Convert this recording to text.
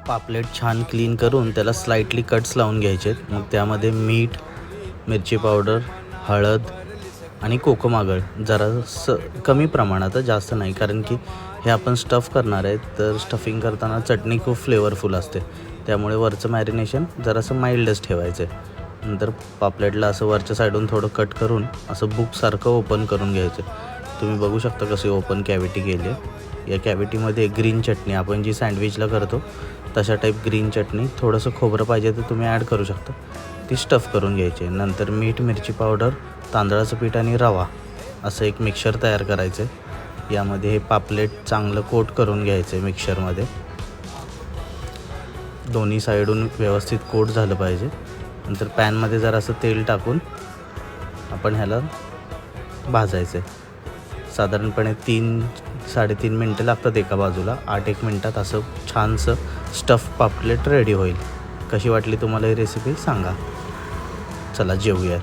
पापलेट छान क्लीन करून त्याला स्लाइटली कट्स लावून घ्यायचे. मग त्यामध्ये मीठ, मिरची पावडर, हळद आणि कोकम आगळ जरा कमी प्रमाणात, जास्त नाही, कारण की हे आपण स्टफ करणार आहे. तर स्टफिंग करताना चटणी खूप फ्लेवरफुल असते, त्यामुळे वरचं मॅरिनेशन जरासं माइल्डच ठेवायचं आहे. नंतर पापलेटला असं वरच्या साईडून थोडं कट करून असं बुकसारखं ओपन करून घ्यायचं. तुम्ही बघू शकता कशी ओपन कॅव्हिटी केली आहे. या कॅव्हिटीमध्ये ग्रीन चटणी आपण जी सँडविचला करतो तशा टाईप ग्रीन चटणी, थोडंसं खोबरं पाहिजे तर तुम्ही ॲड करू शकता, ती स्टफ करून घ्यायची. नंतर मीठ, मिरची पावडर, तांदळाचं पीठ आणि रवा असं एक मिक्सर तयार करायचं आहे. यामध्ये हे पापलेट चांगलं कोट करून घ्यायचं आहे मिक्सरमध्ये. दोन्ही साईडून व्यवस्थित कोट झालं पाहिजे. नंतर पॅनमध्ये जरासं तेल टाकून आपण ह्याला भाजायचं आहे. साधारणपणे 3-3.5 मिनटं लागतात एका बाजूला. 8-1 मिनटात असं छानसं स्टफ पापलेट रेडी होईल. कशी वाटली तुम्हाला ही रेसिपी सांगा. चला जेवूयात.